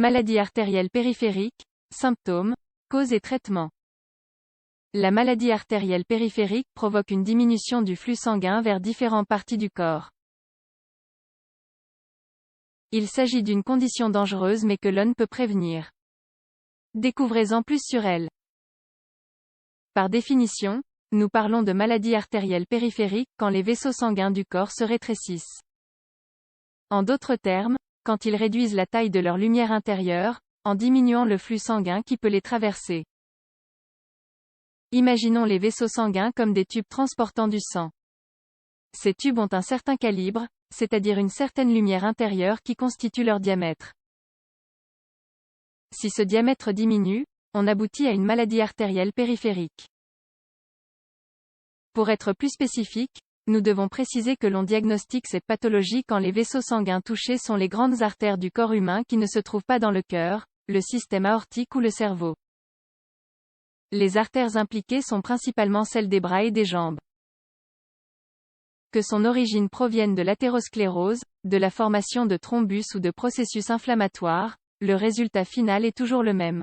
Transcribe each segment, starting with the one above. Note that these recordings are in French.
Maladie artérielle périphérique, symptômes, cause et traitement. La maladie artérielle périphérique provoque une diminution du flux sanguin vers différentes parties du corps. Il s'agit d'une condition dangereuse mais que l'on peut prévenir. Découvrez-en plus sur elle. Par définition, nous parlons de maladie artérielle périphérique quand les vaisseaux sanguins du corps se rétrécissent. En d'autres termes, quand ils réduisent la taille de leur lumière intérieure, en diminuant le flux sanguin qui peut les traverser. Imaginons les vaisseaux sanguins comme des tubes transportant du sang. Ces tubes ont un certain calibre, c'est-à-dire une certaine lumière intérieure qui constitue leur diamètre. Si ce diamètre diminue, on aboutit à une maladie artérielle périphérique. Pour être plus spécifique, nous devons préciser que l'on diagnostique cette pathologie quand les vaisseaux sanguins touchés sont les grandes artères du corps humain qui ne se trouvent pas dans le cœur, le système aortique ou le cerveau. Les artères impliquées sont principalement celles des bras et des jambes. Que son origine provienne de l'athérosclérose, de la formation de thrombus ou de processus inflammatoires, le résultat final est toujours le même.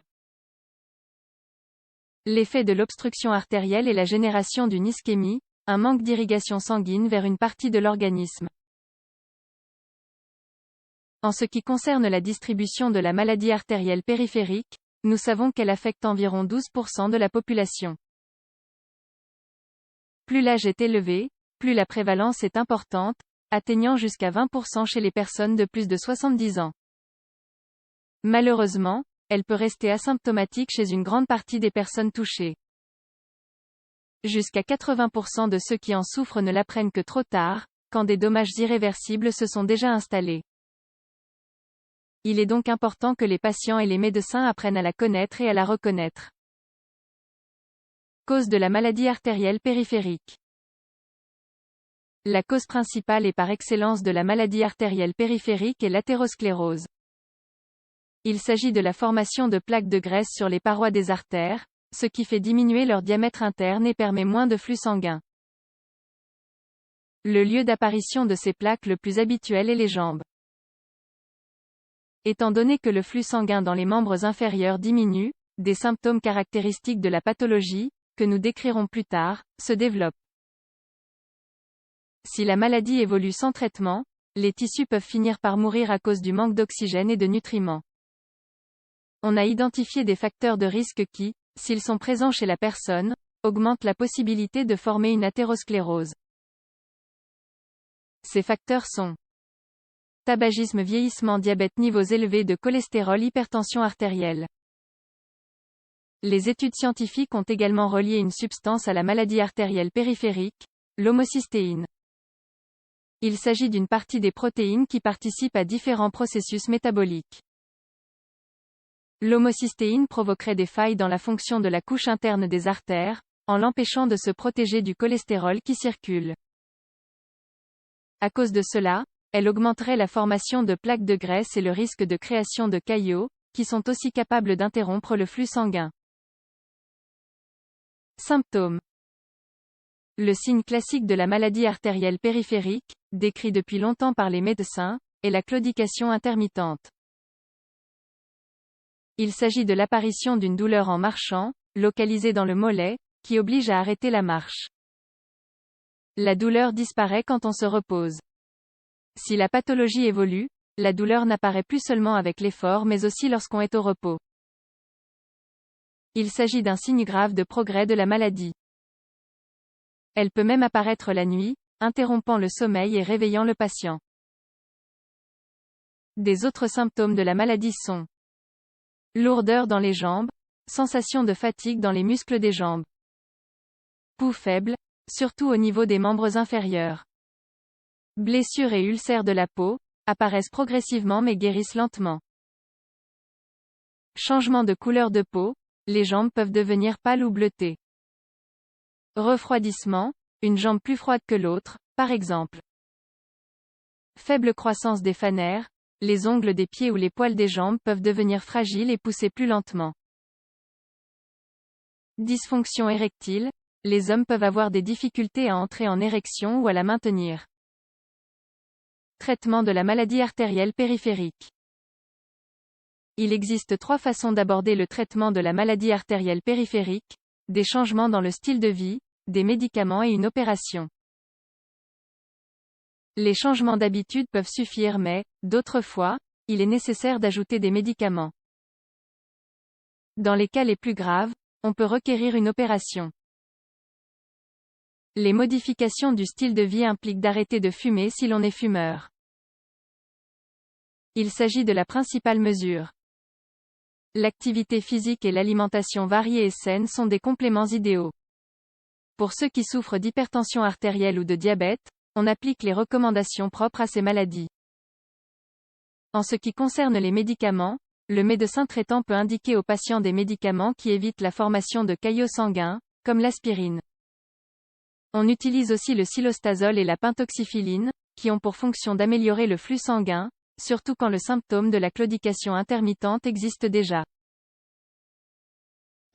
L'effet de l'obstruction artérielle est la génération d'une ischémie, un manque d'irrigation sanguine vers une partie de l'organisme. En ce qui concerne la distribution de la maladie artérielle périphérique, nous savons qu'elle affecte environ 12% de la population. Plus l'âge est élevé, plus la prévalence est importante, atteignant jusqu'à 20% chez les personnes de plus de 70 ans. Malheureusement, elle peut rester asymptomatique chez une grande partie des personnes touchées. Jusqu'à 80% de ceux qui en souffrent ne l'apprennent que trop tard, quand des dommages irréversibles se sont déjà installés. Il est donc important que les patients et les médecins apprennent à la connaître et à la reconnaître. Cause de la maladie artérielle périphérique. La cause principale et par excellence de la maladie artérielle périphérique est l'athérosclérose. Il s'agit de la formation de plaques de graisse sur les parois des artères, ce qui fait diminuer leur diamètre interne et permet moins de flux sanguin. Le lieu d'apparition de ces plaques le plus habituel est les jambes. Étant donné que le flux sanguin dans les membres inférieurs diminue, des symptômes caractéristiques de la pathologie, que nous décrirons plus tard, se développent. Si la maladie évolue sans traitement, les tissus peuvent finir par mourir à cause du manque d'oxygène et de nutriments. On a identifié des facteurs de risque qui, s'ils sont présents chez la personne, augmentent la possibilité de former une athérosclérose. Ces facteurs sont tabagisme, vieillissement, diabète, niveaux élevés de cholestérol, hypertension artérielle. Les études scientifiques ont également relié une substance à la maladie artérielle périphérique, l'homocystéine. Il s'agit d'une partie des protéines qui participent à différents processus métaboliques. L'homocystéine provoquerait des failles dans la fonction de la couche interne des artères, en l'empêchant de se protéger du cholestérol qui circule. À cause de cela, elle augmenterait la formation de plaques de graisse et le risque de création de caillots, qui sont aussi capables d'interrompre le flux sanguin. Symptômes. Le signe classique de la maladie artérielle périphérique, décrit depuis longtemps par les médecins, est la claudication intermittente. Il s'agit de l'apparition d'une douleur en marchant, localisée dans le mollet, qui oblige à arrêter la marche. La douleur disparaît quand on se repose. Si la pathologie évolue, la douleur n'apparaît plus seulement avec l'effort mais aussi lorsqu'on est au repos. Il s'agit d'un signe grave de progrès de la maladie. Elle peut même apparaître la nuit, interrompant le sommeil et réveillant le patient. Des autres symptômes de la maladie sont lourdeur dans les jambes, sensation de fatigue dans les muscles des jambes, pouls faible, surtout au niveau des membres inférieurs. Blessures et ulcères de la peau, apparaissent progressivement mais guérissent lentement. Changement de couleur de peau, les jambes peuvent devenir pâles ou bleutées. Refroidissement, une jambe plus froide que l'autre, par exemple. Faible croissance des fanères, les ongles des pieds ou les poils des jambes peuvent devenir fragiles et pousser plus lentement. Dysfonction érectile, les hommes peuvent avoir des difficultés à entrer en érection ou à la maintenir. Traitement de la maladie artérielle périphérique. Il existe 3 façons d'aborder le traitement de la maladie artérielle périphérique: des changements dans le style de vie, des médicaments et une opération. Les changements d'habitude peuvent suffire mais, d'autres fois, il est nécessaire d'ajouter des médicaments. Dans les cas les plus graves, on peut requérir une opération. Les modifications du style de vie impliquent d'arrêter de fumer si l'on est fumeur. Il s'agit de la principale mesure. L'activité physique et l'alimentation variée et saine sont des compléments idéaux. Pour ceux qui souffrent d'hypertension artérielle ou de diabète, on applique les recommandations propres à ces maladies. En ce qui concerne les médicaments, le médecin traitant peut indiquer aux patients des médicaments qui évitent la formation de caillots sanguins, comme l'aspirine. On utilise aussi le cilostazole et la pentoxyphyline, qui ont pour fonction d'améliorer le flux sanguin, surtout quand le symptôme de la claudication intermittente existe déjà.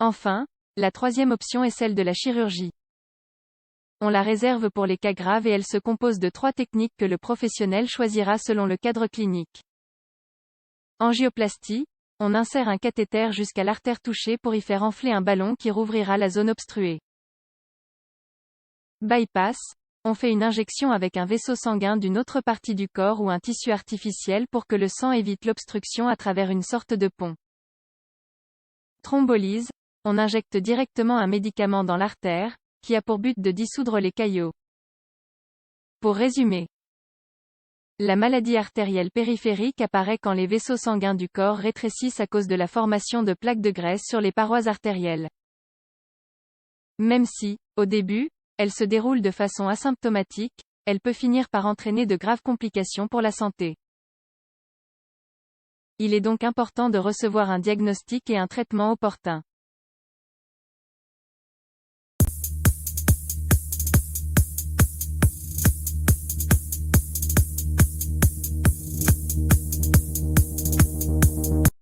Enfin, la troisième option est celle de la chirurgie. On la réserve pour les cas graves et elle se compose de 3 techniques que le professionnel choisira selon le cadre clinique. Angioplastie, on insère un cathéter jusqu'à l'artère touchée pour y faire enfler un ballon qui rouvrira la zone obstruée. Bypass, on fait une injection avec un vaisseau sanguin d'une autre partie du corps ou un tissu artificiel pour que le sang évite l'obstruction à travers une sorte de pont. Thrombolyse, on injecte directement un médicament dans l'artère, qui a pour but de dissoudre les caillots. Pour résumer, la maladie artérielle périphérique apparaît quand les vaisseaux sanguins du corps rétrécissent à cause de la formation de plaques de graisse sur les parois artérielles. Même si, au début, elle se déroule de façon asymptomatique, elle peut finir par entraîner de graves complications pour la santé. Il est donc important de recevoir un diagnostic et un traitement opportun.